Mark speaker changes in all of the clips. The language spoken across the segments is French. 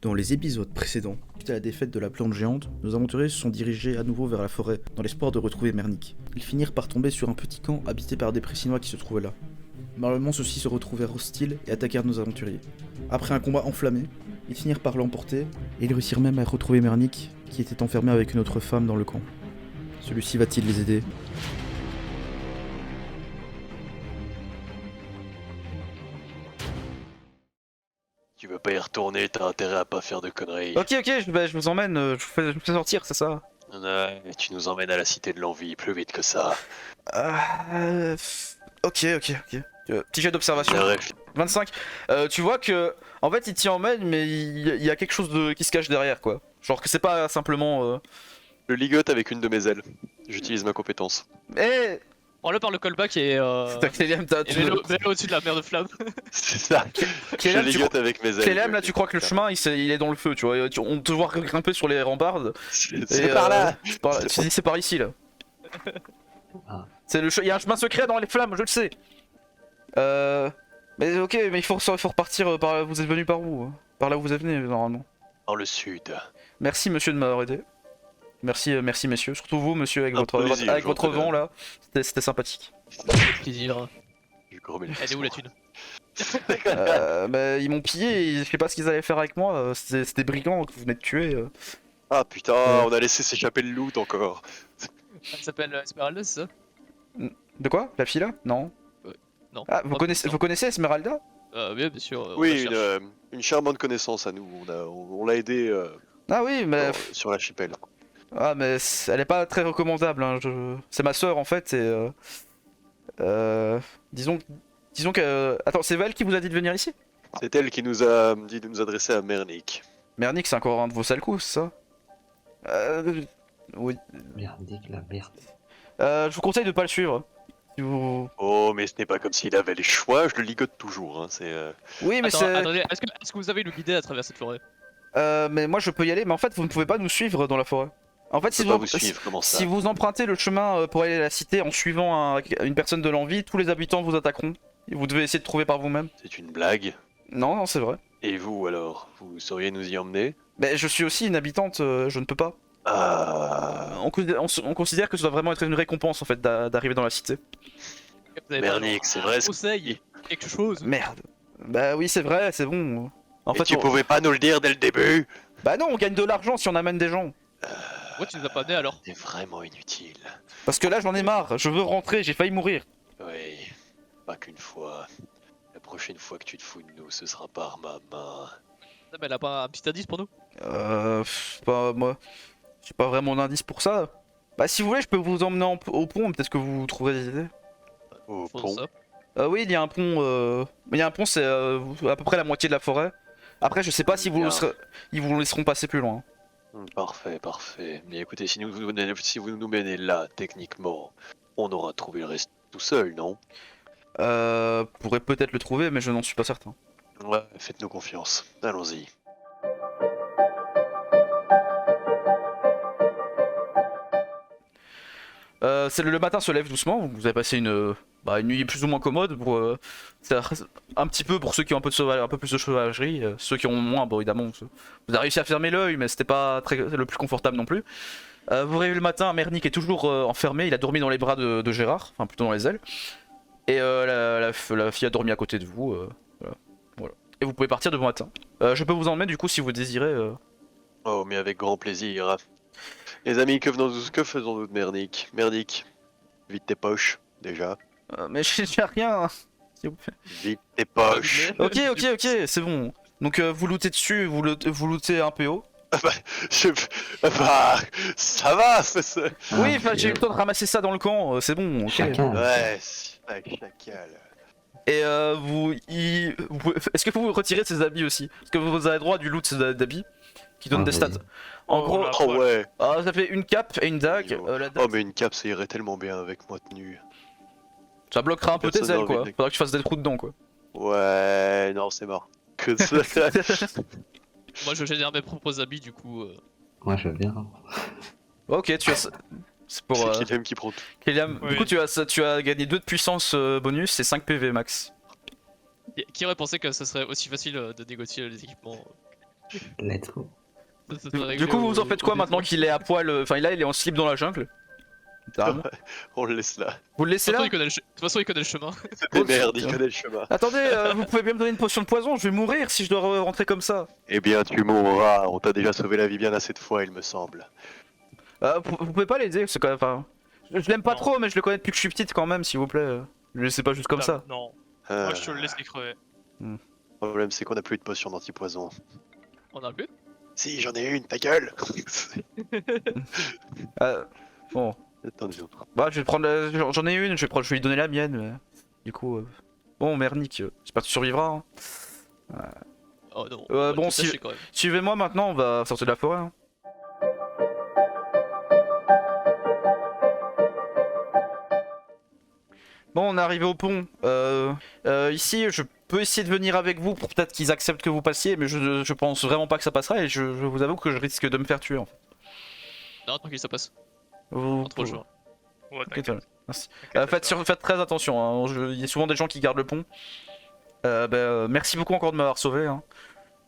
Speaker 1: Dans les épisodes précédents, suite à la défaite de la plante géante, nos aventuriers se sont dirigés à nouveau vers la forêt, dans l'espoir de retrouver Mernick. Ils finirent par tomber sur un petit camp habité par des Précinois qui se trouvaient là. Malheureusement, ceux-ci se retrouvèrent hostiles et attaquèrent nos aventuriers. Après un combat enflammé, ils finirent par l'emporter, et ils réussirent même à retrouver Mernick, qui était enfermé avec une autre femme dans le camp. Celui-ci va-t-il les aider ?
Speaker 2: Tu veux pas y retourner, t'as intérêt à pas faire de conneries.
Speaker 3: Ok, je vous emmène, je vous fais sortir, c'est ça.
Speaker 2: Ouais, tu nous emmènes à la cité de l'envie, plus vite que ça.
Speaker 3: Ok. Petit jet d'observation. 25. Tu vois que, en fait, il t'y emmène, mais il y a quelque chose qui se cache derrière, quoi. Genre que c'est pas simplement.
Speaker 2: Je ligote avec une de mes ailes. J'utilise ma compétence.
Speaker 3: Eh
Speaker 4: Prends-le par le callback et
Speaker 3: Cléliam,
Speaker 4: mets-le au-dessus de la mer de flamme.
Speaker 2: C'est ça.
Speaker 3: Cléliam,
Speaker 2: Je ligote avec mes ailes.
Speaker 3: Cléliam, là, tu crois que le chemin, il est dans le feu, tu vois. On te voit grimper sur les rambardes.
Speaker 2: C'est par là.
Speaker 3: Tu dis c'est par ici, là.
Speaker 5: Ah.
Speaker 3: Il y a un chemin secret dans les flammes, je le sais. Mais ok, mais il faut repartir par là. Vous êtes venu par où? Par là où vous êtes venu, normalement.
Speaker 2: Dans le sud.
Speaker 3: Merci, monsieur, de m'avoir aidé. Merci, messieurs. Surtout vous, monsieur, avec
Speaker 2: Un
Speaker 3: votre
Speaker 2: plaisir,
Speaker 3: avec
Speaker 2: je
Speaker 3: votre
Speaker 2: vous
Speaker 3: vent, là. C'était sympathique.
Speaker 4: Plaisir.
Speaker 2: Du gros mille
Speaker 4: Elle est où la thune?
Speaker 3: Bah, ils m'ont pillé, et je sais pas ce qu'ils allaient faire avec moi. C'était des brigands que vous venez de tuer.
Speaker 2: Ah putain, on a laissé s'échapper le loot encore.
Speaker 4: Elle s'appelle Esmeralda, c'est ça?
Speaker 3: De quoi? La fille là? Non.
Speaker 4: Non.
Speaker 3: Ah, vous connaissez Esmeralda?
Speaker 4: Oui, bien sûr. on
Speaker 2: Oui,
Speaker 4: la cherche.
Speaker 2: une charmante connaissance à nous. On l'a aidé
Speaker 3: Ah oui, mais...
Speaker 2: sur l'archipel.
Speaker 3: Ah, mais elle est pas très recommandable, hein. C'est ma soeur en fait, et... Disons que... Attends, c'est Val qui vous a dit de venir ici?
Speaker 2: C'est elle qui nous a dit de nous adresser à Mernick.
Speaker 3: Mernick, c'est encore un de vos sales coups, c'est ça? Oui.
Speaker 5: Merdique la merde.
Speaker 3: Je vous conseille de pas le suivre. Si vous...
Speaker 2: Oh, mais ce n'est pas comme s'il avait les choix, je le ligote toujours. Hein.
Speaker 3: Oui, mais
Speaker 4: Attends,
Speaker 3: c'est...
Speaker 4: attendez, est-ce que vous avez le guider à travers cette forêt?
Speaker 3: Mais moi je peux y aller, mais en fait vous ne pouvez pas nous suivre dans la forêt. En fait,
Speaker 2: Je peux pas vous suivre, comment ça?
Speaker 3: si vous empruntez le chemin pour aller à la cité en suivant une personne de l'envie, tous les habitants vous attaqueront. Et vous devez essayer de trouver par vous-même.
Speaker 2: C'est une blague.
Speaker 3: Non, c'est vrai.
Speaker 2: Et vous alors, vous sauriez nous y emmener?
Speaker 3: Mais je suis aussi une habitante, je ne peux pas.
Speaker 2: Ah,
Speaker 3: On considère que ça doit vraiment être une récompense en fait d'arriver dans la cité.
Speaker 4: Vous avez pas
Speaker 2: Mernick, c'est vrai.
Speaker 4: conseil, quelque chose.
Speaker 3: Merde. Bah oui, c'est vrai, c'est bon. En
Speaker 2: Et
Speaker 3: fait,
Speaker 2: tu pouvais pas nous le dire dès le début?
Speaker 3: bah non, on gagne de l'argent si on amène des gens.
Speaker 4: Pourquoi tu nous as pas amenés alors?
Speaker 2: C'est vraiment inutile.
Speaker 3: Parce que là j'en ai marre, je veux rentrer, j'ai failli mourir.
Speaker 2: Oui, pas qu'une fois. La prochaine fois que tu te fous de nous, ce sera par ma main.
Speaker 4: Ah, mais elle a pas un petit indice pour nous?
Speaker 3: Pas moi. J'ai pas vraiment d'indice pour ça. Bah si vous voulez, je peux vous emmener au pont, peut-être que vous trouverez des idées.
Speaker 2: Au
Speaker 4: Faut
Speaker 2: pont.
Speaker 4: ça.
Speaker 3: Oui, il y a un pont. Il y a un pont, c'est à peu près la moitié de la forêt. Après, je sais pas si
Speaker 2: Bien.
Speaker 3: ils vous laisseront passer plus loin.
Speaker 2: Parfait, parfait. Mais écoutez, si vous nous menez là, techniquement, on aura trouvé le reste tout seul, non?
Speaker 3: Pourrais peut-être le trouver, mais je n'en suis pas certain.
Speaker 2: Ouais, faites-nous confiance. Allons-y.
Speaker 3: C'est le matin se lève doucement. Vous avez passé une nuit plus ou moins commode. Un petit peu pour ceux qui ont un peu plus de sauvagerie. Ceux qui ont moins, bon évidemment, vous avez réussi à fermer l'œil, mais c'était pas le plus confortable non plus. Vous réveillez le matin, Mernick est toujours enfermé. Il a dormi dans les bras de Gérard, enfin plutôt dans les ailes. Et la fille a dormi à côté de vous. Voilà. Et vous pouvez partir de bon matin. Je peux vous emmener du coup si vous désirez.
Speaker 2: Oh, mais avec grand plaisir. Les amis, que faisons-nous de Mernick? Mernick, vide tes poches, déjà.
Speaker 3: Mais j'ai rien. S'il vous plaît.
Speaker 2: Vide tes poches.
Speaker 3: Ok, c'est bon. Donc vous lootez dessus, vous lootez un PO.
Speaker 2: Bah, ça va,
Speaker 3: Oui, enfin j'ai eu le temps de ramasser ça dans le camp, c'est bon. Ok.
Speaker 5: Chacun.
Speaker 2: Ouais, c'est chacal.
Speaker 3: Et est-ce que vous retirez ces habits aussi? Parce que vous avez droit du loot de ces habits qui donnent des stats.
Speaker 5: Vas-y.
Speaker 3: En gros,
Speaker 2: Oh ouais.
Speaker 3: ça fait une cape et une dague. La dague,
Speaker 2: Oh, mais une cape, ça irait tellement bien avec moi tenue.
Speaker 3: ça bloquera un peu tes
Speaker 2: Personne n'a
Speaker 3: ailes quoi.
Speaker 2: envie de-
Speaker 3: Faudra que tu fasses des trous dedans quoi.
Speaker 2: Ouais, non, c'est mort. Que ça.
Speaker 4: Moi je génère mes propres habits du coup.
Speaker 5: Moi je viens.
Speaker 3: Ok, tu as. C'est pour.
Speaker 2: C'est Kylian qui prend tout.
Speaker 3: Kylian,
Speaker 4: Oui.
Speaker 3: du coup tu as gagné 2 de puissance bonus et 5 PV max.
Speaker 4: Qui aurait pensé que ce serait aussi facile de négocier les équipements?
Speaker 5: Let's go.
Speaker 3: Du coup, vous en faites quoi maintenant qu'il est à poil, enfin là il est en slip dans la jungle. Littéralement.
Speaker 2: On le laisse là.
Speaker 3: Vous le laissez là?
Speaker 4: De toute façon, il connaît le chemin.
Speaker 2: C'était merde, il connaît le chemin.
Speaker 3: Attendez, vous pouvez bien me donner une potion de poison, je vais mourir si je dois rentrer comme ça.
Speaker 2: Eh bien, tu mourras. On t'a déjà sauvé la vie bien assez de fois, il me semble.
Speaker 3: Vous pouvez pas l'aider, c'est quand même. Enfin, je l'aime pas
Speaker 6: Non.
Speaker 3: trop, mais je le connais depuis que je suis petite quand même, s'il vous plaît. Le laissez pas juste comme ça.
Speaker 6: Non,
Speaker 2: Ah,
Speaker 6: moi je te le laisse les crever.
Speaker 2: Le problème, c'est qu'on a plus de potions d'antipoison.
Speaker 4: On a plus.
Speaker 2: Si, j'en ai une, ta gueule.
Speaker 3: Bon,
Speaker 2: Attends,
Speaker 3: bah je vais prendre. J'en ai une, je vais lui donner la mienne. Mais... Du coup, bon, Mernick, j'espère que tu survivras. Hein.
Speaker 4: Oh non.
Speaker 3: Bon,
Speaker 4: si. Quand même.
Speaker 3: Suivez-moi maintenant, on va sortir de la forêt. Hein. Bon, on est arrivé au pont. Ici, je peux essayer de venir avec vous pour peut-être qu'ils acceptent que vous passiez, mais je pense vraiment pas que ça passera et je vous avoue que je risque de me faire tuer en fait.
Speaker 4: Non, tranquille, ça passe.
Speaker 3: Vous,
Speaker 4: Trop chaud.
Speaker 6: Ouais,
Speaker 3: Ok,
Speaker 6: t'inquiète.
Speaker 3: voilà. Merci.
Speaker 6: T'inquiète,
Speaker 3: Faites très attention, hein. Il y a souvent des gens qui gardent le pont. Merci beaucoup encore de m'avoir sauvé. Hein.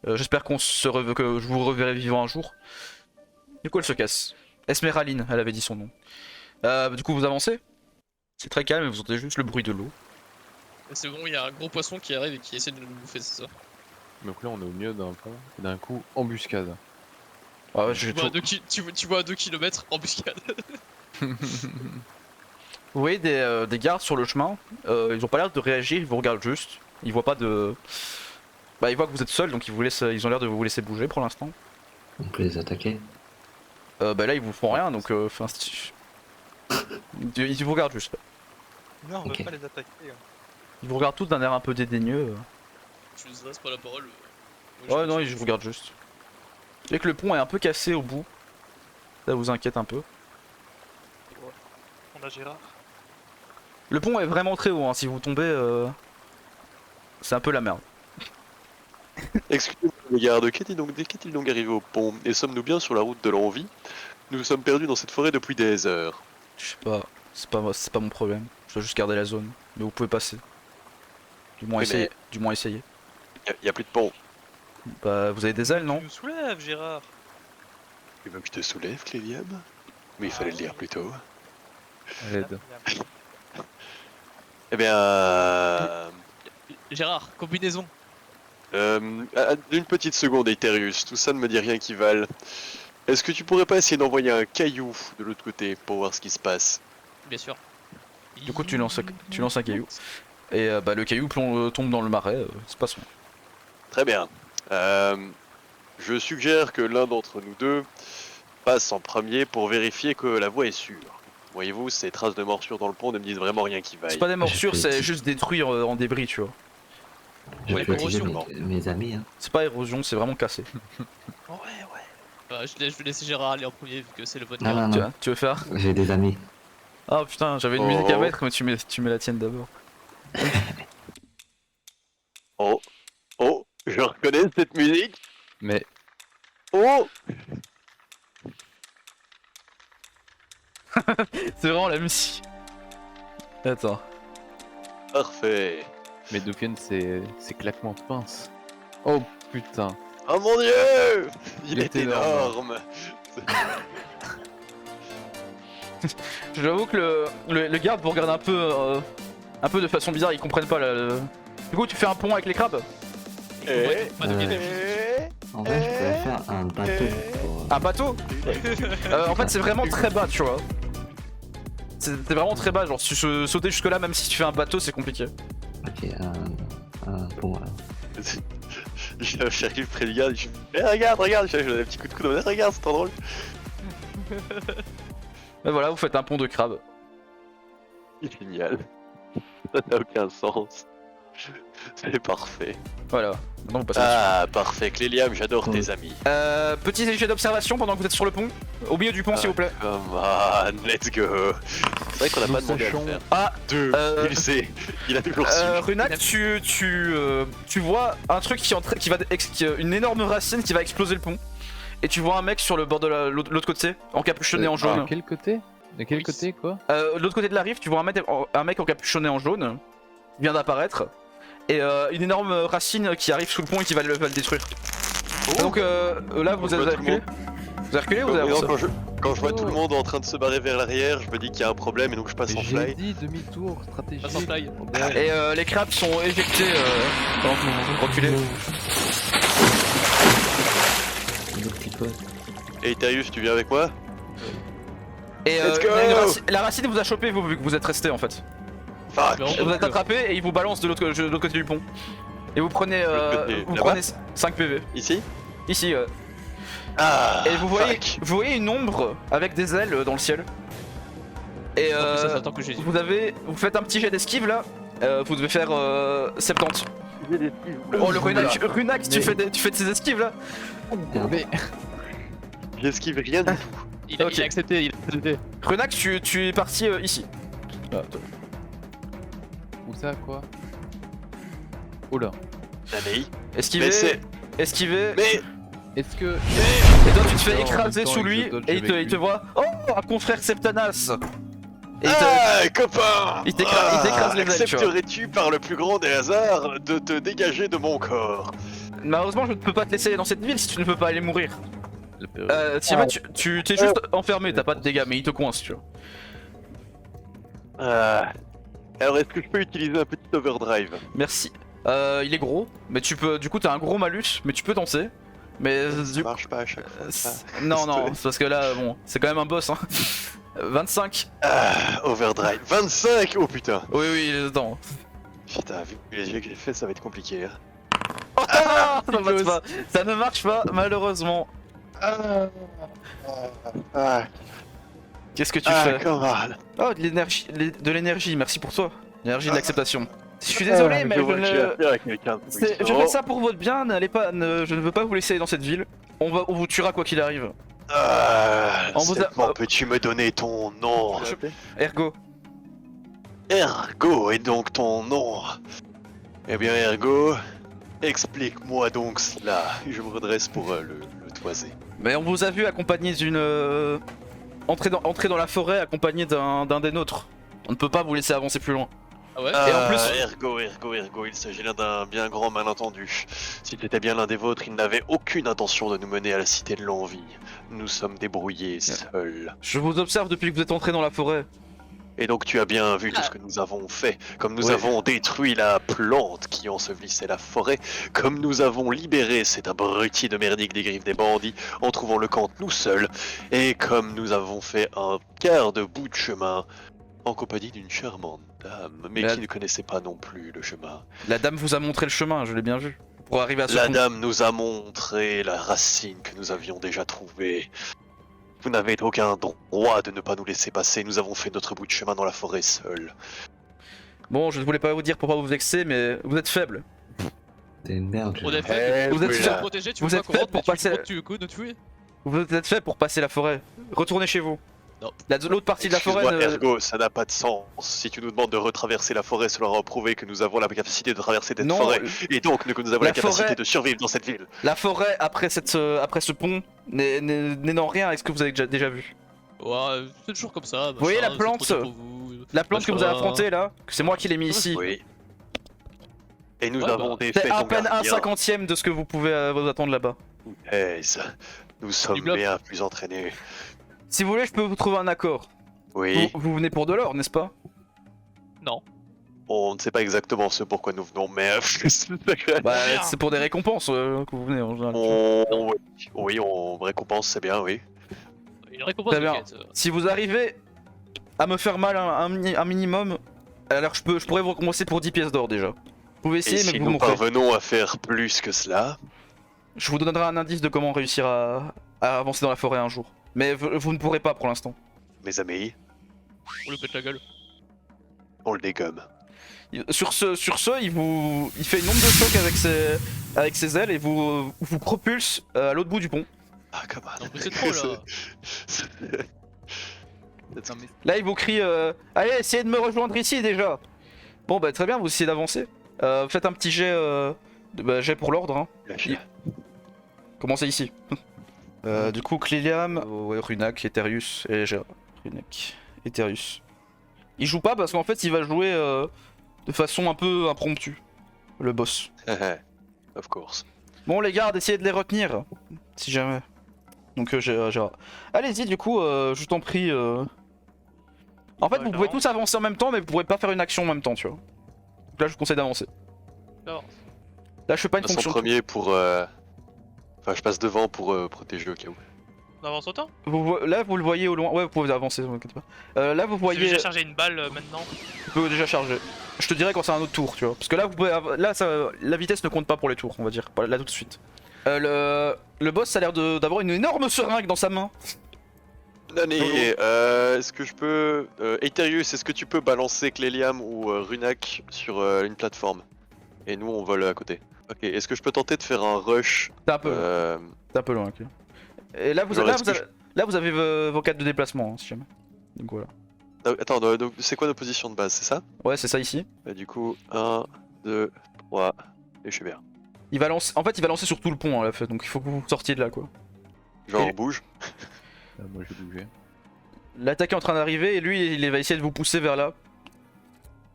Speaker 3: J'espère que je vous reverrai vivant un jour. Du coup, elle se casse. Esmeraline, elle avait dit son nom. Du coup, vous avancez. C'est très calme et vous entendez juste le bruit de l'eau.
Speaker 4: C'est bon, il y a un gros poisson qui arrive et qui essaie de nous bouffer, c'est ça.
Speaker 7: Donc là, on est au milieu d'un pont, et d'un coup, embuscade.
Speaker 3: Ah ouais,
Speaker 4: Tu vois à 2 km embuscade.
Speaker 3: Vous voyez des gardes sur le chemin. Ils ont pas l'air de réagir, ils vous regardent juste. Ils voient pas de. Bah, ils voient que vous êtes seul, donc ils ont l'air de vous laisser bouger pour l'instant.
Speaker 5: On peut les attaquer.
Speaker 3: Bah là, ils vous font rien, donc. Ils vous regardent juste.
Speaker 6: Non, on
Speaker 5: Ok.
Speaker 6: veut pas les attaquer. Hein.
Speaker 3: Ils vous regardent tous d'un air un peu dédaigneux.
Speaker 4: Tu nous adresses pas la parole.
Speaker 3: Ouais, non, ils vous regardent juste. Et que le pont est un peu cassé au bout. Ça vous inquiète un peu.
Speaker 6: On a Gérard.
Speaker 3: Le pont est vraiment très haut, hein. Si vous tombez, c'est un peu la merde.
Speaker 2: Excusez-moi, les gardes, qu'est-il donc arrivé au pont? Et sommes-nous bien sur la route de l'envie? Nous nous sommes perdus dans cette forêt depuis des heures.
Speaker 3: Je sais pas, c'est pas mon problème. Je dois juste garder la zone. Mais vous pouvez passer. Du moins
Speaker 2: Oui,
Speaker 3: essayer. Du moins essayer.
Speaker 2: Y a plus de pont.
Speaker 3: Bah, vous avez des ailes, non?
Speaker 6: Tu nous soulèves, Gérard.
Speaker 2: Tu veux que je te soulève, Cléliam? Mais il fallait le dire plus tôt.
Speaker 7: L'aide.
Speaker 2: Eh bien...
Speaker 4: Gérard, combinaison.
Speaker 2: Une petite seconde, Eterius, tout ça ne me dit rien qui vale. Est-ce que tu pourrais pas essayer d'envoyer un caillou de l'autre côté pour voir ce qui se passe?
Speaker 4: Bien sûr.
Speaker 3: Du coup, tu lances un caillou. Et bah, le caillou tombe dans le marais. C'est pas son.
Speaker 2: Très bien. Je suggère que l'un d'entre nous deux passe en premier pour vérifier que la voie est sûre. Voyez-vous, ces traces de morsures dans le pont ne me disent vraiment rien qui vaille.
Speaker 3: C'est pas des morsures,
Speaker 5: Je
Speaker 3: c'est
Speaker 5: fais-
Speaker 3: juste détruire en débris, tu vois.
Speaker 5: Je
Speaker 4: Ouais,
Speaker 5: peux utiliser
Speaker 4: corrosion.
Speaker 5: mes amis. Hein.
Speaker 3: C'est pas érosion, c'est vraiment cassé.
Speaker 6: Ouais.
Speaker 4: Je vais laisser Gérard aller en premier vu que c'est le bon
Speaker 5: Non,
Speaker 4: gars.
Speaker 5: non, non.
Speaker 3: Tu veux faire?
Speaker 5: J'ai des amis.
Speaker 3: Ah putain, j'avais une
Speaker 2: Oh.
Speaker 3: musique à mettre, mais tu mets la tienne d'abord.
Speaker 2: Oh, oh, je reconnais cette musique.
Speaker 7: Mais
Speaker 2: Oh,
Speaker 3: C'est vraiment la musique. Attends.
Speaker 2: parfait.
Speaker 7: Mais d'où viennent ces claquements de pince? Oh putain.
Speaker 2: Oh mon dieu, il
Speaker 7: Il
Speaker 2: est
Speaker 7: est
Speaker 2: énorme.
Speaker 3: J'avoue que le garde vous regarde un peu de façon bizarre, ils comprennent pas Du coup, tu fais un pont avec les crabes?
Speaker 2: Eh,
Speaker 4: Pas de guide.
Speaker 5: En vrai, je pourrais faire un bateau. Pour...
Speaker 3: Un bateau? En fait, c'est vraiment très bas, tu vois. C'est vraiment très bas, genre si tu sauter jusque là, même si tu fais un bateau, c'est compliqué.
Speaker 5: Ok, un pont alors.
Speaker 2: J'arrive près du gars, je fais regarde, je donne un petit coup de coude, regarde, c'est trop drôle.
Speaker 3: Mais voilà, vous faites un pont de crabes.
Speaker 2: Génial. Ça n'a aucun sens. C'est parfait.
Speaker 3: Voilà, maintenant vous passez dessus.
Speaker 2: Ah, parfait, Cléliam, j'adore tes amis.
Speaker 3: Petit jet d'observation pendant que vous êtes sur le pont. Au milieu du pont, s'il vous plaît.
Speaker 2: Come on, let's go. C'est vrai qu'on a
Speaker 7: Nous
Speaker 2: pas demandé à le
Speaker 7: sachons-
Speaker 2: faire.
Speaker 3: Ah,
Speaker 2: 2, il sait, il a toujours su.
Speaker 3: Runak, tu vois un truc une énorme racine qui va exploser le pont. Et tu vois un mec sur le bord de l'autre côté, encapuchonné en jaune.
Speaker 7: De quel côté? De quel
Speaker 4: Oui.
Speaker 7: côté quoi?
Speaker 3: De l'autre côté de la rive, tu vois un mec encapuchonné en jaune, qui vient d'apparaître. Et une énorme racine qui arrive sous le pont et qui va le détruire. Donc là, vous
Speaker 2: Je vois
Speaker 3: avez
Speaker 2: tout le
Speaker 3: reculé. Vous avez reculé ou vous avez
Speaker 2: Non,
Speaker 3: avancé
Speaker 2: quand je vois tout le monde en train de se barrer vers l'arrière, je me dis qu'il y a un problème et donc je passe
Speaker 7: Mais
Speaker 2: en
Speaker 7: j'ai
Speaker 2: fly.
Speaker 7: dit demi-tour stratégique.
Speaker 4: Passe en fly.
Speaker 7: Bordel.
Speaker 3: Et les crabes sont éjectés pendant que vous reculez.
Speaker 5: Nos petits potes.
Speaker 2: Et Tarius, tu viens avec moi?
Speaker 3: Et
Speaker 2: Let's go
Speaker 3: la racine vous a chopé vous vu que vous êtes resté en fait.
Speaker 2: Fuck!
Speaker 4: Non.
Speaker 3: Vous êtes attrapé et il vous balance de l'autre côté du pont. Et vous prenez,
Speaker 2: côté,
Speaker 3: vous
Speaker 2: là-bas
Speaker 3: prenez 5 PV.
Speaker 2: Ici?
Speaker 3: Ici.
Speaker 2: Ah!
Speaker 3: Et vous
Speaker 2: fuck.
Speaker 3: voyez une ombre avec des ailes dans le ciel. Et
Speaker 4: Ça s'attend que j'ai dit.
Speaker 3: vous faites un petit jet d'esquive là. Vous devez faire 70. Oh le Runac, tu fais de ces esquives là.
Speaker 7: Mais
Speaker 2: J'esquive rien du tout.
Speaker 4: Il a
Speaker 3: Ok.
Speaker 4: accepté, il a accepté.
Speaker 3: Runac, tu es parti ici.
Speaker 7: où ça quoi? Oula.
Speaker 2: Nanei.
Speaker 3: Esquiver,
Speaker 2: Mais c'est.
Speaker 3: esquiver.
Speaker 2: Mais.
Speaker 7: Est-ce que.
Speaker 3: Et toi tu te fais
Speaker 7: Non, en
Speaker 3: écraser
Speaker 7: même temps,
Speaker 3: sous
Speaker 7: il
Speaker 3: lui
Speaker 7: se dodge
Speaker 3: et
Speaker 7: avec
Speaker 3: il
Speaker 7: lui.
Speaker 3: te voit. Oh un confrère Septanas. Et il te-
Speaker 2: Ah, copain!
Speaker 3: il t'écrase les ailes, tu vois.
Speaker 2: Accepterais-tu par le plus grand des hasards de te dégager de mon corps?
Speaker 3: Malheureusement je ne peux pas te laisser dans cette ville si tu ne peux pas aller mourir.
Speaker 7: Le péril.
Speaker 3: Tiamat, tu t'es juste enfermé, t'as pas de dégâts mais il te coince tu vois.
Speaker 2: Alors est-ce que je peux utiliser un petit overdrive?
Speaker 3: Merci. Il est gros, mais tu peux. Du coup, t'as un gros malus, mais tu peux danser. Mais
Speaker 2: Ça marche pas à chaque fois.
Speaker 3: non, non,
Speaker 2: désolé.
Speaker 3: c'est parce que là, bon, c'est quand même un boss. Hein. 25.
Speaker 2: Overdrive. 25! Oh putain!
Speaker 3: Oui, oui, attends.
Speaker 2: Putain, vu les yeux que j'ai fait, ça va être compliqué. Hein.
Speaker 3: Ah, ça marche pas. Ça ne marche pas, malheureusement. Qu'est-ce que tu fais?
Speaker 2: Camarade.
Speaker 3: Oh, de l'énergie, merci pour toi. L'énergie de l'acceptation. Je suis désolé, mais je je fais ça pour votre bien. N'allez pas, je ne veux pas vous laisser dans cette ville. On vous tuera quoi qu'il arrive. On vous a-
Speaker 2: Seulement, peux-tu me donner ton nom?
Speaker 3: Ergo.
Speaker 2: Ergo est donc ton nom. Eh bien, Ergo, explique-moi donc cela. Je me redresse pour le toiser.
Speaker 3: Mais on vous a vu accompagné d'une. Entrer dans la forêt accompagné d'un des nôtres. On ne peut pas vous laisser avancer plus loin.
Speaker 4: Ah ouais?
Speaker 3: Et en plus-
Speaker 2: Ergo, il s'agit là d'un bien grand malentendu. Si c'était bien l'un des vôtres, il n'avait aucune intention de nous mener à la cité de l'envie. Nous sommes débrouillés seuls.
Speaker 3: Je vous observe depuis que vous êtes entré dans la forêt.
Speaker 2: Et donc tu as bien vu tout ce que nous avons fait, comme nous avons détruit la plante qui ensevelissait la forêt, comme nous avons libéré cet abruti de merdique des griffes des bandits en trouvant le camp nous seuls, et comme nous avons fait un quart de bout de chemin en compagnie d'une charmante dame, mais
Speaker 3: La-
Speaker 2: qui ne connaissait pas non plus le chemin.
Speaker 3: La dame vous a montré le chemin, je l'ai bien vu. Pour arriver à ce
Speaker 2: La
Speaker 3: pont.
Speaker 2: dame nous a montré la racine que nous avions déjà trouvée. Vous n'avez aucun droit de ne pas nous laisser passer, nous avons fait notre bout de chemin dans la forêt seuls.
Speaker 3: Bon, je ne voulais pas vous dire pour pas vous vexer, mais vous êtes faible.
Speaker 5: T'es une merde.
Speaker 4: On est
Speaker 5: Jean.
Speaker 4: fait.
Speaker 3: Vous êtes
Speaker 4: Tu
Speaker 3: sûr-
Speaker 4: veux protéger, tu
Speaker 3: vous
Speaker 4: veux
Speaker 3: êtes
Speaker 4: pas qu'on
Speaker 3: fait
Speaker 4: rentre,
Speaker 3: pour
Speaker 4: mais tu
Speaker 3: passer-
Speaker 4: crois que tu veux nous tuer?
Speaker 3: Vous êtes fait pour passer la forêt. Retournez chez vous.
Speaker 4: Non.
Speaker 3: L'autre partie de la forêt.
Speaker 2: Excuse-moi,
Speaker 3: ne-
Speaker 2: Ergo, ça n'a pas de sens. Si tu nous demandes de retraverser la forêt, cela aura prouvé que nous avons la capacité de traverser cette
Speaker 3: Non,
Speaker 2: forêt. Et donc que nous avons
Speaker 3: la
Speaker 2: la capacité
Speaker 3: forêt-
Speaker 2: de survivre dans cette ville.
Speaker 3: La forêt après ce pont n'est dans rien avec ce que vous avez déjà vu.
Speaker 4: Ouais, c'est toujours comme ça. Vous
Speaker 3: voyez la plante La plante que vous avez affrontée là, que c'est moi qui l'ai mis ici.
Speaker 2: Oui. Et nous
Speaker 4: Ouais,
Speaker 2: avons
Speaker 4: bah,
Speaker 2: défait
Speaker 3: C'est
Speaker 2: ton
Speaker 3: à peine un
Speaker 2: gardien.
Speaker 3: cinquantième de ce que vous pouvez vous attendre là-bas.
Speaker 2: Aise. Nous sommes
Speaker 4: bloc.
Speaker 2: bien plus entraînés.
Speaker 3: Si vous voulez, je peux vous trouver un accord.
Speaker 2: Oui.
Speaker 3: Vous venez pour de l'or, n'est-ce pas?
Speaker 4: Non.
Speaker 2: On ne sait pas exactement ce pourquoi nous venons, mais
Speaker 3: Bah, c'est pour des récompenses que vous venez en général.
Speaker 2: oui, on récompense, c'est bien, oui.
Speaker 4: Une récompense
Speaker 3: Très
Speaker 4: de
Speaker 3: bien.
Speaker 4: quête.
Speaker 3: Si vous arrivez à me faire mal un minimum, alors je pourrais vous récompenser pour 10 pièces d'or déjà. Vous pouvez
Speaker 2: Et
Speaker 3: essayer, mais
Speaker 2: si
Speaker 3: vous
Speaker 2: nous
Speaker 3: mourrez.
Speaker 2: parvenons à faire plus que cela,
Speaker 3: Je vous donnerai un indice de comment réussir à avancer dans la forêt un jour. Mais vous ne pourrez pas pour l'instant.
Speaker 2: mes amis,
Speaker 4: On lui pète la gueule.
Speaker 2: on le dégomme.
Speaker 3: Sur ce, il fait une onde de choc avec ses ailes et vous propulse à l'autre bout du pont.
Speaker 2: Ah, come on.
Speaker 4: Non, mais c'est trop là.
Speaker 7: Non, mais
Speaker 3: Là, il vous crie allez, essayez de me rejoindre ici déjà. Bon, bah très bien, vous essayez d'avancer. Faites un petit jet, jet pour l'ordre. Hein.
Speaker 2: Lâche-la.
Speaker 3: Commencez ici. Du coup, Cliliam, ouais, Runac, Eterius et Gérard. Runac, Eterius. Il joue pas parce qu'en fait, il va jouer de façon un peu impromptue. Le boss.
Speaker 2: Of course.
Speaker 3: Bon les gardes, essayez de les retenir. Si jamais. Donc allez-y du coup, je t'en prie. En fait,
Speaker 6: Ouais,
Speaker 3: vous pouvez
Speaker 6: j'avance.
Speaker 3: tous avancer en même temps, mais vous pourrez pas faire une action en même temps, tu vois. Donc là, je vous conseille d'avancer.
Speaker 4: J'avance.
Speaker 3: Là, je fais pas une
Speaker 2: Je passe en
Speaker 3: fonction.
Speaker 2: premier pour. Enfin, je passe devant pour protéger au cas où.
Speaker 4: On avance autant.
Speaker 3: Là, vous le voyez au loin. Ouais, vous pouvez avancer, vous inquiétez pas. Là, vous
Speaker 6: J'ai
Speaker 3: voyez.
Speaker 6: déjà chargé une balle maintenant.
Speaker 3: Tu peux déjà charger. Je te dirai quand c'est un autre tour, tu vois. Parce que là, vous pouvez. Là, la vitesse ne compte pas pour les tours, on va dire. Pas là tout de suite. Le boss, ça a l'air d'avoir une énorme seringue dans sa main.
Speaker 2: Nani, est-ce que je peux. Eterius, est-ce que tu peux balancer Cléliam ou Runak sur une plateforme? Et nous, on vole à côté. Ok, est-ce que je peux tenter de faire un rush
Speaker 3: T'es un peu, t'es un peu loin, ok. Et là,
Speaker 2: Alors, est-ce que
Speaker 3: là, vous avez vos 4 de déplacement, hein, si jamais. Donc voilà.
Speaker 2: Attends, donc c'est quoi nos positions de base, c'est ça?
Speaker 3: Ouais, c'est ça ici.
Speaker 2: Du coup, 1, 2, 3, et je suis bien.
Speaker 3: Il va lancer. En fait, il va lancer sur tout le pont, hein, la fait. Donc il faut que vous sortiez de là, quoi.
Speaker 2: Genre,
Speaker 3: Et-
Speaker 2: on bouge.
Speaker 7: Moi j'ai bougé.
Speaker 3: L'attaquant est en train d'arriver et lui, il va essayer de vous pousser vers là.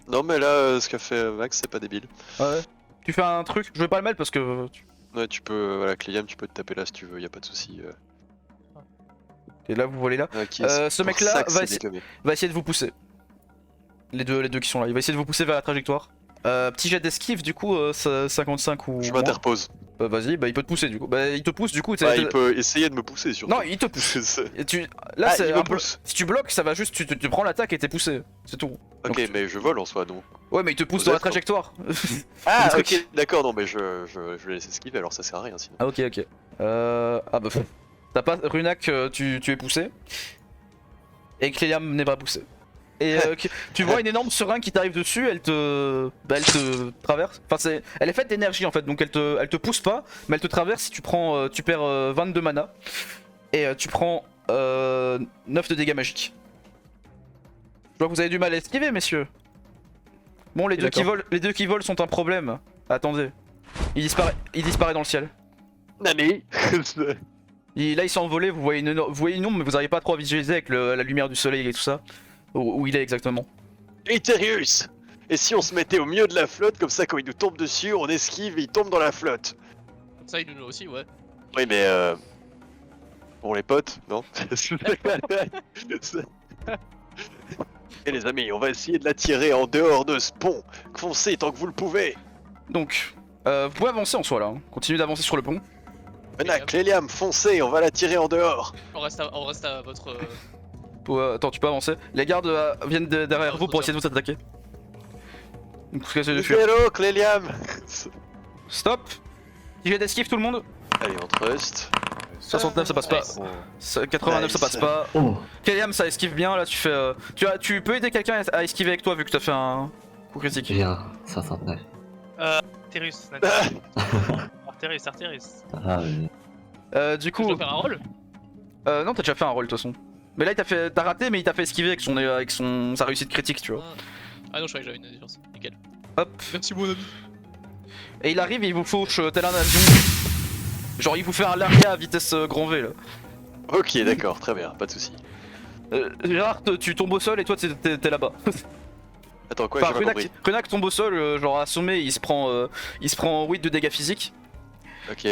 Speaker 2: Non, mais là, ce qu'a fait Max, c'est pas débile.
Speaker 3: Ouais. Tu fais un truc. Je vais pas le mettre parce que.
Speaker 2: Ouais, tu peux. Voilà, Cléliam, tu peux te taper là si tu veux, y a pas de souci.
Speaker 3: Et là, vous volez là.
Speaker 2: Ok,
Speaker 3: Ce
Speaker 2: c'est pour
Speaker 3: mec-là
Speaker 2: ça que
Speaker 3: va
Speaker 2: c'est
Speaker 3: essayer-
Speaker 2: dégommé.
Speaker 3: Va essayer de vous pousser. Les deux qui sont là. Il va essayer de vous pousser vers la trajectoire. Petit jet d'esquive, du coup, 55 ou.
Speaker 2: Je
Speaker 3: moins.
Speaker 2: m'interpose.
Speaker 3: Vas-y, bah il peut te pousser du coup. Bah il te pousse du coup.
Speaker 2: Bah, il peut essayer de me pousser surtout.
Speaker 3: Non, il te pousse.
Speaker 2: C'est-
Speaker 3: Et là,
Speaker 2: Ah,
Speaker 3: c'est
Speaker 2: il
Speaker 3: un
Speaker 2: me
Speaker 3: peu-
Speaker 2: pousse.
Speaker 3: Si tu bloques, ça va juste. Tu prends l'attaque et t'es poussé. C'est tout.
Speaker 2: Ok,
Speaker 3: Donc,
Speaker 2: mais je vole en soi, donc.
Speaker 3: Ouais, mais il te pousse
Speaker 2: Vous
Speaker 3: dans la
Speaker 2: êtes,
Speaker 3: trajectoire.
Speaker 2: Ah,
Speaker 3: Le
Speaker 2: ok,
Speaker 3: truc.
Speaker 2: d'accord, non, mais je laisse esquiver, alors ça sert à rien sinon.
Speaker 3: Ah, ok, ok. Ah, bah. T'as pas. Runak, tu es poussé. Et Cléliam n'est pas poussé. Et tu vois une énorme seringue qui t'arrive dessus, elle te traverse. Enfin, elle est faite d'énergie en fait, donc elle te pousse pas, mais elle te traverse. Si tu prends, tu perds 22 mana et tu prends 9 de dégâts magiques. Je vois que vous avez du mal à esquiver, messieurs. Bon, les deux qui volent sont un problème. Attendez, il disparaît dans le ciel.
Speaker 2: Nani.
Speaker 3: Là, il s'est envolé. Vous voyez une ombre, mais vous n'arrivez pas trop à visualiser avec la lumière du soleil et tout ça. Où il est exactement.
Speaker 2: Eterius. Et si on se mettait au milieu de la flotte, comme ça, quand il nous tombe dessus, on esquive et il tombe dans la flotte.
Speaker 4: Ça, il nous aussi, ouais.
Speaker 2: Oui, mais bon, les potes, non. Et les amis, on va essayer de la tirer en dehors de ce pont. Foncez tant que vous le pouvez.
Speaker 3: Donc, vous pouvez avancer en soi là. Hein. Continuez d'avancer sur le pont.
Speaker 2: Maintenant, Cléliam, foncez, on va la tirer en dehors.
Speaker 4: On reste à votre.
Speaker 3: Attends, tu peux avancer. Les gardes viennent derrière vous pour essayer de vous attaquer. Donc, vous essayez de fuir.
Speaker 2: Hello, Cléliam.
Speaker 3: Stop. Petit jet d'esquive tout le monde.
Speaker 2: Allez, on trust.
Speaker 3: 69 ça passe pas.
Speaker 4: Nice.
Speaker 3: 89 ça passe
Speaker 2: Nice.
Speaker 3: pas.
Speaker 5: Oh,
Speaker 3: Kaliam ça esquive bien. Là tu fais. Tu peux aider quelqu'un à esquiver avec toi vu que t'as fait un coup critique.
Speaker 5: j'ai un 69.
Speaker 6: Artérus. Artérus.
Speaker 5: Ah, oui.
Speaker 3: Du
Speaker 4: Je
Speaker 3: coup.
Speaker 4: dois faire un rôle.
Speaker 3: Non, t'as déjà fait un rôle de toute façon. Mais là, t'as raté, mais il t'a fait esquiver avec sa réussite critique, tu vois.
Speaker 4: Ah non, je croyais que j'avais une défense. Nickel.
Speaker 3: Hop.
Speaker 4: Merci, mon ami.
Speaker 3: Et il arrive et il vous fauche tel un avion. Genre, il vous fait un lariat à vitesse grand V là.
Speaker 2: Ok, d'accord, très bien, pas de soucis.
Speaker 3: Gérard, tu tombes au sol et toi, t'es là-bas.
Speaker 2: Attends, quoi,
Speaker 3: Enfin,
Speaker 2: j'ai pas compris.
Speaker 3: Runak tombe au sol, genre assommé, il se prend 8 de dégâts physiques.
Speaker 2: Ok.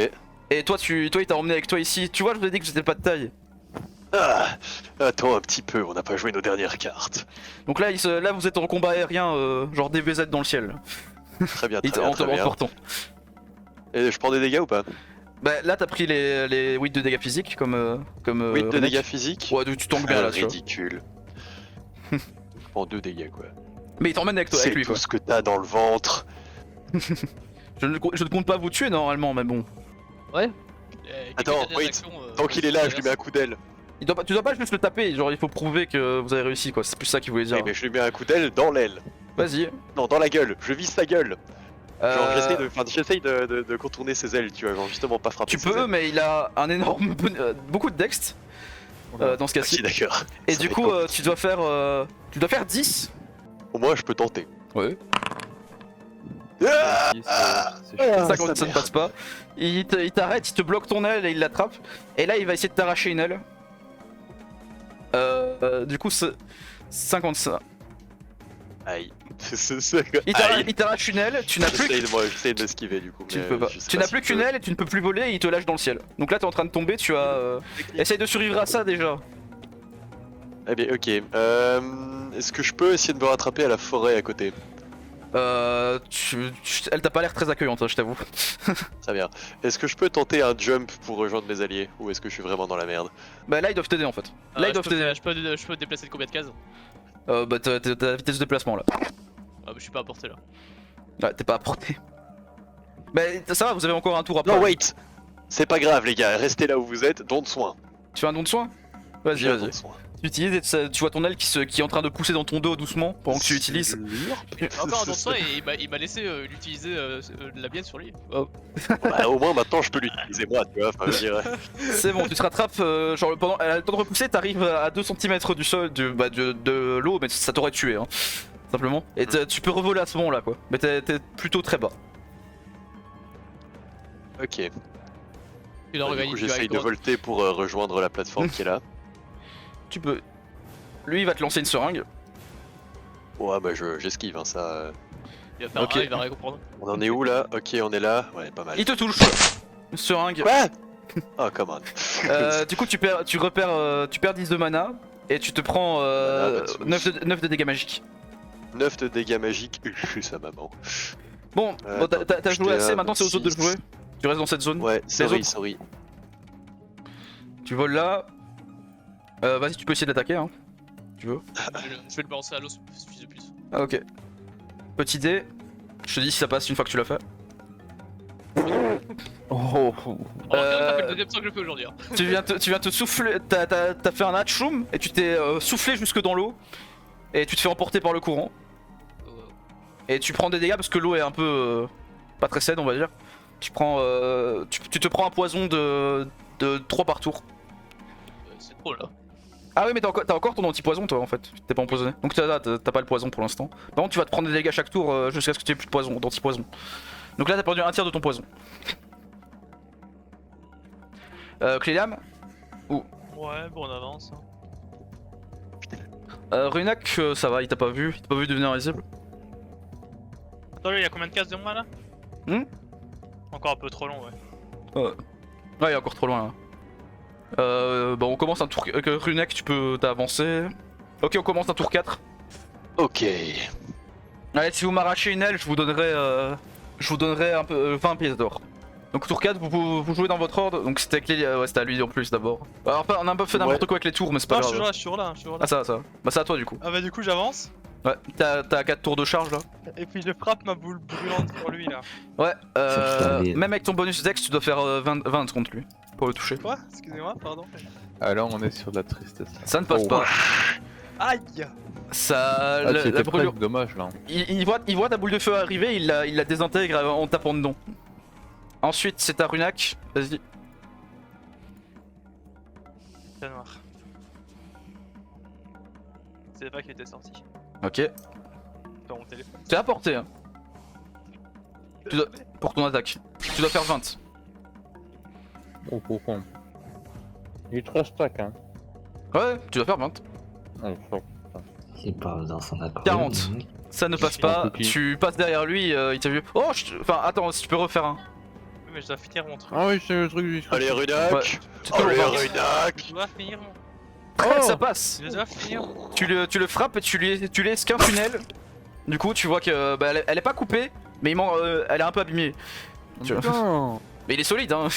Speaker 3: Et toi, il t'a emmené avec toi ici. Tu vois, je vous ai dit que j'étais pas de taille.
Speaker 2: Ah, attends un petit peu, on n'a pas joué nos dernières cartes.
Speaker 3: Donc là, là vous êtes en combat aérien, genre DBZ dans le ciel.
Speaker 2: Très bien,
Speaker 3: Il
Speaker 2: très bien,
Speaker 3: en
Speaker 2: très bien.
Speaker 3: portant.
Speaker 2: Et je prends des dégâts ou pas?
Speaker 3: Bah là, t'as pris les 8 de dégâts physiques comme.
Speaker 2: 8 de
Speaker 3: Runak.
Speaker 2: dégâts physiques?
Speaker 3: Ouais, tu tangues bien
Speaker 2: Ah,
Speaker 3: là, tu vois.
Speaker 2: ridicule. Je prends 2 dégâts quoi.
Speaker 3: Mais il t'emmène avec toi,
Speaker 2: C'est
Speaker 3: avec lui
Speaker 2: tout
Speaker 3: quoi.
Speaker 2: ce que t'as dans le ventre.
Speaker 3: Je ne compte pas vous tuer normalement, mais bon.
Speaker 2: Attends, wait. Tant qu'il est là, je lui mets un coup d'aile.
Speaker 3: Tu dois pas juste le taper, genre il faut prouver que vous avez réussi quoi, c'est plus ça qu'il voulait dire.
Speaker 2: Oui, mais je lui mets un coup d'aile dans l'aile.
Speaker 3: Vas-y.
Speaker 2: Non, dans la gueule. Je vise sa gueule. Genre,
Speaker 3: Euh,
Speaker 2: j'essaye de contourner ses ailes, tu vois, genre justement pas frapper
Speaker 3: Tu
Speaker 2: ses
Speaker 3: peux,
Speaker 2: ailes.
Speaker 3: mais il a un énorme. Beaucoup de dext dans ce cas-ci.
Speaker 2: Ok, d'accord.
Speaker 3: Et
Speaker 2: Ça
Speaker 3: du
Speaker 2: va
Speaker 3: coup,
Speaker 2: être
Speaker 3: tu dois faire 10.
Speaker 2: Au moins, je peux tenter.
Speaker 3: Ouais.
Speaker 2: Ah,
Speaker 7: C'est chaud.
Speaker 3: 50
Speaker 2: ça
Speaker 3: ça ne
Speaker 2: merde.
Speaker 3: passe pas. Il t'arrête, il te bloque ton aile et il l'attrape. Et là, il va essayer de t'arracher une aile. Du coup, c'est 55.
Speaker 2: Aïe.
Speaker 3: Il t'arrache une aile, tu n'as plus.
Speaker 2: J'essaye de l'esquiver du coup.
Speaker 3: Tu ne
Speaker 2: mais
Speaker 3: peux pas.
Speaker 2: je sais
Speaker 3: Tu
Speaker 2: pas
Speaker 3: n'as
Speaker 2: si
Speaker 3: plus
Speaker 2: je
Speaker 3: qu'une
Speaker 2: peux.
Speaker 3: aile et tu ne peux plus voler et il te lâche dans le ciel. Donc là t'es en train de tomber, tu as. Essaye de survivre à ça déjà.
Speaker 2: Eh bien, ok. Est-ce que je peux essayer de me rattraper à la forêt à côté?
Speaker 3: Elle t'a pas l'air très accueillante, hein, je t'avoue.
Speaker 2: Très bien. Est-ce que je peux tenter un jump pour rejoindre mes alliés? Ou est-ce que je suis vraiment dans la merde?
Speaker 3: Bah là ils doivent t'aider en fait. Là ils doivent t'aider.
Speaker 4: Je peux te déplacer de combien de cases?
Speaker 3: Bah t'as la vitesse de déplacement là.
Speaker 4: Ah bah je suis pas à portée là.
Speaker 3: Ouais, t'es pas à portée. Bah ça va, vous avez encore un tour après.
Speaker 2: Non, wait! C'est pas grave, les gars. Restez là où vous êtes. Don de soin.
Speaker 3: Tu fais un don de soin? Vas-y,
Speaker 2: J'ai un don
Speaker 3: vas-y.
Speaker 2: de soin.
Speaker 3: Tu utilises et tu vois ton aile qui est en train de pousser dans ton dos doucement pendant que tu l'utilises.
Speaker 4: Encore un don de soin et il m'a laissé l'utiliser la mienne sur lui.
Speaker 2: Bah, au moins maintenant je peux l'utiliser moi, tu vois. Enfin, je dirais.
Speaker 3: C'est bon, tu te rattrapes, genre pendant. Elle a le temps de repousser, t'arrives à 2 cm du sol, de l'eau, mais ça t'aurait tué, hein. Simplement. Et tu peux revoler à ce moment là, quoi. Mais t'es plutôt très bas.
Speaker 2: Ok.
Speaker 4: Il a
Speaker 2: Du
Speaker 4: regagné
Speaker 2: coup,
Speaker 4: du
Speaker 2: j'essaye
Speaker 4: high
Speaker 2: de
Speaker 4: ground.
Speaker 2: volter pour rejoindre la plateforme qui est là.
Speaker 3: Tu peux. Lui, il va te lancer une seringue.
Speaker 2: Ouais, bah j'esquive, hein, ça.
Speaker 4: Il va faire
Speaker 3: Ok.
Speaker 4: un, il va rien comprendre.
Speaker 2: On en est où là? Ok, on est là. Ouais, pas mal.
Speaker 3: Il te touche. Une seringue.
Speaker 2: Quoi? Oh, come on.
Speaker 3: Du coup, tu perds 10 de mana et tu te prends
Speaker 2: Voilà, pas de soucis.
Speaker 3: 9 de dégâts magiques.
Speaker 2: 9 de dégâts magiques. Sa maman.
Speaker 3: Bon, bon, t'as joué
Speaker 2: j'étais
Speaker 3: assez,
Speaker 2: à
Speaker 3: maintenant c'est aux autres de
Speaker 2: 26.
Speaker 3: jouer. Tu restes dans cette zone.
Speaker 2: Ouais, sorry,
Speaker 3: autres
Speaker 2: sorry.
Speaker 3: Tu voles là. Vas-y, tu peux essayer d'attaquer, hein. Tu veux.
Speaker 4: Je vais le balancer à l'os, fils de pute.
Speaker 3: Ah, ok. Petit dé. Je te dis si ça passe une fois que tu l'as fait.
Speaker 7: Oh,
Speaker 4: Ça fait le deuxième sang que je fais aujourd'hui. Hein.
Speaker 3: Tu viens te souffler. T'as fait un hatchoum et tu t'es soufflé jusque dans l'eau. Et tu te fais emporter par le courant. Et tu prends des dégâts parce que l'eau est un peu. Pas très saine, on va dire. Tu prends. Tu te prends un poison de 3 par tour.
Speaker 4: C'est trop là.
Speaker 3: Ah oui, mais t'as encore ton anti-poison toi en fait. T'es pas empoisonné. Donc t'as pas le poison pour l'instant. Par contre, tu vas te prendre des dégâts chaque tour jusqu'à ce que tu aies plus de poison, d'anti-poison. Donc là, t'as perdu un tiers de ton poison. Cléliam,
Speaker 6: Ouais, bon, on avance.
Speaker 3: Runak, ça va, il t'a pas vu devenir invisible.
Speaker 6: Attends, il y a combien de cases de moi là? Encore un peu trop long, ouais.
Speaker 3: Ouais, il est encore trop loin là. Bon, on commence un tour. Runak, t'as avancé. Ok, on commence un tour 4.
Speaker 2: Ok.
Speaker 3: Allez, si vous m'arrachez une aile, je vous donnerai un peu 20 pièces d'or. Donc tour 4, vous jouez dans votre ordre. Donc c'était ouais, c'était à lui en plus d'abord. Alors on a un peu fait n'importe quoi avec les tours, mais c'est pas
Speaker 6: Non,
Speaker 3: grave.
Speaker 6: je suis là.
Speaker 3: Ah ça. Bah c'est à toi du coup.
Speaker 6: Ah bah du coup j'avance.
Speaker 3: Ouais, t'as 4 tours de charge là.
Speaker 6: Et puis je frappe ma boule brûlante sur lui là.
Speaker 3: Ouais,
Speaker 5: Ça, c'est
Speaker 3: même avec ton bonus dex, tu dois faire 20 contre lui pour le toucher.
Speaker 6: Quoi? Excusez-moi, pardon.
Speaker 7: alors on est sur de la tristesse.
Speaker 3: Ça ne passe
Speaker 7: Oh.
Speaker 3: pas.
Speaker 6: Aïe!
Speaker 3: Ça,
Speaker 7: Ah,
Speaker 3: la
Speaker 7: c'était
Speaker 3: brûlure.
Speaker 7: presque dommage là.
Speaker 3: Il voit ta boule de feu arriver, il la désintègre en tapant dedans. Ensuite, c'est à Runak. Vas-y.
Speaker 6: C'est noir. C'est pas qu'il était sorti.
Speaker 3: Ok.
Speaker 6: Dans mon téléphone.
Speaker 3: T'es à portée, hein. Pour ton attaque. Tu dois faire 20.
Speaker 7: Oh, oh, oh. Il te reste stack, hein.
Speaker 3: Ouais, tu dois faire 20.
Speaker 7: Oh, fuck.
Speaker 5: C'est pas dans son accord.
Speaker 3: 40. Ça ne passe pas.
Speaker 7: cookie.
Speaker 3: Tu passes derrière lui, il t'a vu. Oh, enfin, attends, si tu peux refaire un.
Speaker 6: Oui, mais je dois finir mon truc.
Speaker 7: Ah oui, c'est le truc du
Speaker 2: Allez, Runak.
Speaker 3: Ouais. Tu peux
Speaker 2: Allez,
Speaker 3: le faire.
Speaker 2: Runak.
Speaker 6: Je dois finir mon.
Speaker 3: Ça passe.
Speaker 6: Je dois finir.
Speaker 3: Tu le frappes et tu lui esquintes une aile. Du coup, tu vois que bah, elle est pas coupée, mais elle est un peu abîmée. Tu vois.
Speaker 7: Non.
Speaker 3: Mais il est solide, hein.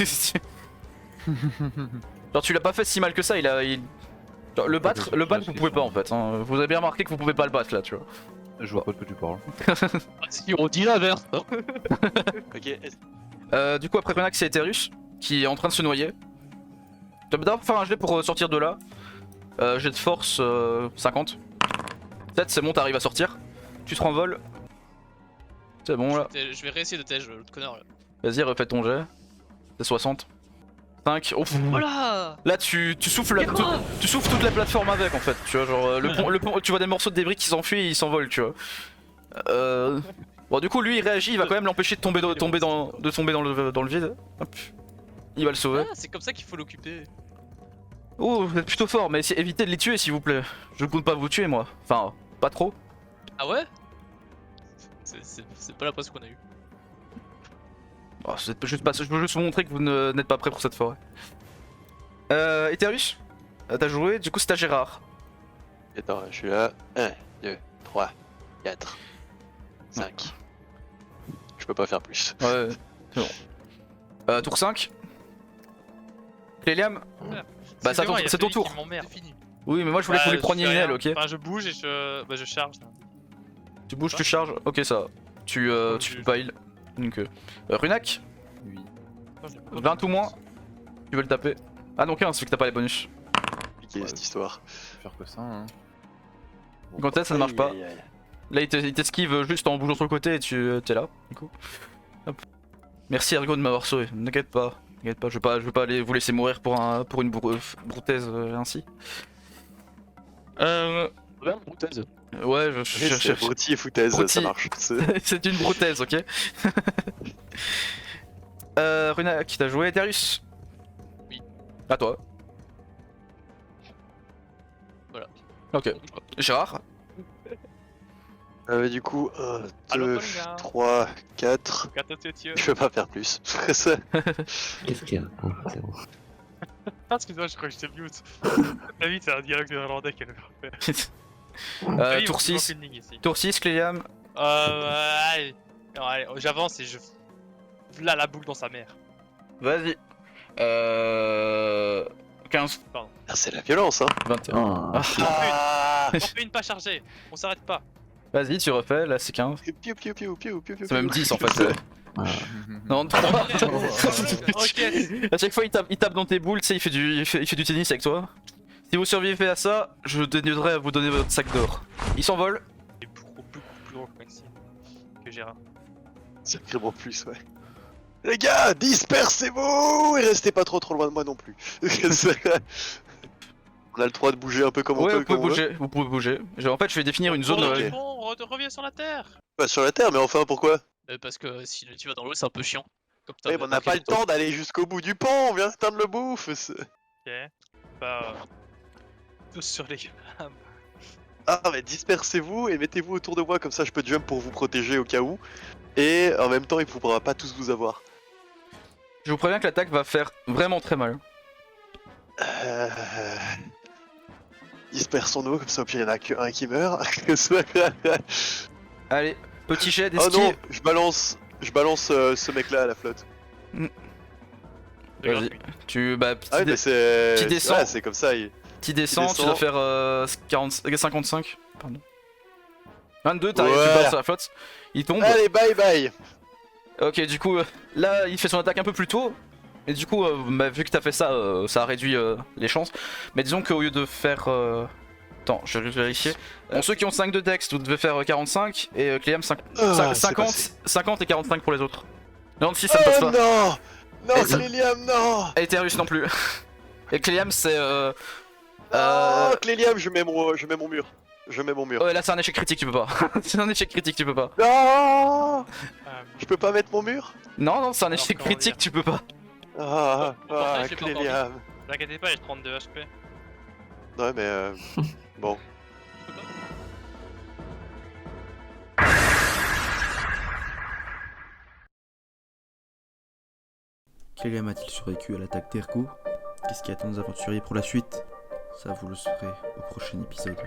Speaker 3: Genre, tu l'as pas fait si mal que ça. Genre, le battre, vous pouvez pas en fait. Hein. Vous avez bien remarqué que vous pouvez pas le battre là, tu vois.
Speaker 7: Je vois pas de quoi tu parles.
Speaker 4: Si on dit l'inverse.
Speaker 2: Ok,
Speaker 3: Du coup, après Renax, c'est Eterus qui est en train de se noyer. Tu vas d'abord faire un jet pour sortir de là. Jet de force 50. 7, c'est bon, t'arrives à sortir. Tu te renvoles. C'est bon là.
Speaker 4: Je vais réessayer de tège l'autre connard là.
Speaker 3: Vas-y, refais ton jet. C'est 60. 5. Oh,
Speaker 4: Voilà.
Speaker 3: là, tu souffles tu souffles toute la plateforme avec en fait. Tu vois, genre le pont, tu vois des morceaux de débris qui s'enfuient et ils s'envolent, tu vois. Bon, du coup, lui il réagit, il va quand même l'empêcher de tomber dans le vide. Hop. Il va le sauver.
Speaker 4: Ah, c'est comme ça qu'il faut l'occuper.
Speaker 3: Oh, vous êtes plutôt fort, mais évitez de les tuer s'il vous plaît. Je ne compte pas vous tuer moi. Enfin, pas trop.
Speaker 4: Ah ouais? C'est pas l'impression qu'on a eu.
Speaker 3: Oh, je veux juste vous montrer que vous n'êtes pas prêt pour cette forêt. Eterus, t'as joué, du coup c'est à Gérard.
Speaker 2: Attends, je suis là. 1, 2, 3, 4, 5. Je peux pas faire plus.
Speaker 3: Ouais, c'est bon. Tour 5. Cléliam. Bah c'est ton tour.
Speaker 4: C'est fini.
Speaker 3: Oui mais moi je voulais que vous les preniez une aile, ok.
Speaker 6: Enfin, je bouge et je charge.
Speaker 3: Tu bouges, tu charges, ok ça va. Tu piles. Donc, Runak,
Speaker 7: Oui.
Speaker 3: 20 ou moins. Tu veux le taper. Ah non 15 vu que t'as pas les bonus.
Speaker 2: Compliqué cette histoire.
Speaker 7: Faire que ça, hein.
Speaker 3: Quand ça ne marche pas.
Speaker 2: Aïe, aïe, aïe.
Speaker 3: Là il t'esquive juste en bougeant sur le côté et tu t'es là. Du coup. Hop. Merci Ergo de m'avoir sauvé, n'inquiète pas. T'inquiète pas, je veux pas vous laisser mourir pour une broutaise ainsi.
Speaker 4: Regarde, broutaise.
Speaker 3: Ouais, je
Speaker 2: C'est
Speaker 3: cherche.
Speaker 2: broutille et foutaise,
Speaker 3: Broutille.
Speaker 2: ça marche.
Speaker 3: C'est une broutaise, ok. Runa, qui t'a joué Eterus?
Speaker 4: Oui.
Speaker 3: À toi.
Speaker 4: Voilà.
Speaker 3: Ok. Gérard?
Speaker 2: Du coup, 1,
Speaker 6: Allô,
Speaker 2: 2,
Speaker 6: Paulina.
Speaker 2: 3, 4.
Speaker 6: Catotieux.
Speaker 2: Je peux pas faire plus. Ça-
Speaker 5: Qu'est-ce qu'il y a? Ah, c'est bon.
Speaker 6: Ah, excuse-moi, je crois que j'étais mute. T'as vu, c'est un dialogue néerlandais qu'elle veut faire.
Speaker 3: Tour 6. Tour 6, Cléliam.
Speaker 6: Allez. Non, allez, j'avance et je. Là, la boule dans sa mère.
Speaker 3: Vas-y. 15.
Speaker 2: Ah, c'est la violence, hein.
Speaker 3: 21.
Speaker 5: Oh,
Speaker 3: Ah.
Speaker 2: Ah
Speaker 6: On fait une pas chargée, on s'arrête pas.
Speaker 3: Vas-y, tu refais, là c'est 15.
Speaker 2: Piou, piou, piou, piou, piou, piou,
Speaker 3: C'est même
Speaker 2: piou.
Speaker 3: 10 en fait. Non, 3.
Speaker 6: Ok.
Speaker 3: À chaque fois il tape dans tes boules, tu sais, il fait du tennis avec toi. Si vous survivez à ça, je dénuderai à vous donner votre sac d'or. Il s'envole.
Speaker 6: Il est beaucoup plus long que Maxime. Que Gérard.
Speaker 2: Sacrément plus, ouais. Les gars, dispersez-vous et restez pas trop loin de moi non plus. On a le droit de bouger un peu comme on
Speaker 3: Ouais,
Speaker 2: peut.
Speaker 3: vous pouvez
Speaker 2: quand on veut.
Speaker 3: bouger, vous pouvez bouger. En fait, je vais définir une zone.
Speaker 6: Bon, reviens sur la terre.
Speaker 2: Pas sur la terre, mais enfin pourquoi?
Speaker 4: Parce que si tu vas dans l'eau, c'est un peu chiant. Comme ça,
Speaker 2: Ouais, mais on n'a pas le temps d'aller jusqu'au bout du pont, on vient de teindre le bouffe.
Speaker 6: Ok. Bah. Tous sur les gars.
Speaker 2: Ah, mais dispersez-vous et mettez-vous autour de moi, comme ça je peux jump pour vous protéger au cas où. Et en même temps, il ne pourra pas tous vous avoir.
Speaker 3: Je vous préviens que l'attaque va faire vraiment très mal.
Speaker 2: Dispersons-nous, comme ça au pire il n'y en a qu'un qui meurt.
Speaker 3: Allez, petit jet
Speaker 2: Oh
Speaker 3: d'esquive.
Speaker 2: non, je balance ce mec-là à la flotte.
Speaker 3: Vas-y. Tu petit,
Speaker 2: Ah oui, mais c'est.
Speaker 3: petit descend.
Speaker 2: Ouais, c'est comme ça.
Speaker 3: petit descend, tu
Speaker 2: descend.
Speaker 3: dois faire 55. Pardon. 22, t'arrives,
Speaker 2: Ouais.
Speaker 3: tu passes sur la flotte. Il tombe.
Speaker 2: Allez, bye bye.
Speaker 3: Ok, du coup, là, il fait son attaque un peu plus tôt. Et du coup, vu que t'as fait ça, ça a réduit les chances. Mais disons qu'au lieu de faire. Attends, je vais juste vérifier. Bon, ceux qui ont 5 de dex, vous devez faire 45. Et Cléliam, 50 et 45 pour les autres. Non, si ça ne passe
Speaker 2: Oh
Speaker 3: pas.
Speaker 2: non. Non,
Speaker 3: Et ça-
Speaker 2: Cléliam, non.
Speaker 3: Et Eterus non plus. Et Cléliam, c'est.
Speaker 2: Oh, Cléliam, je mets mon mur. Je mets mon mur.
Speaker 3: Ouais, là, c'est un échec critique, tu peux pas. C'est un échec critique, tu peux pas.
Speaker 2: Non. Je peux pas mettre mon mur.
Speaker 3: Non, c'est un
Speaker 6: Alors,
Speaker 3: échec
Speaker 6: comment
Speaker 3: critique,
Speaker 6: dire
Speaker 3: tu peux pas.
Speaker 2: Ah,
Speaker 6: je l'ai pas encore
Speaker 2: Cléliam.
Speaker 6: Ne t'inquiétez pas, j'ai 32 HP.
Speaker 2: Ouais, mais bon.
Speaker 1: Cléliam a-t-il survécu à l'attaque d'Ergo? Qu'est-ce qui attend nos aventuriers pour la suite? Ça, vous le saurez au prochain épisode.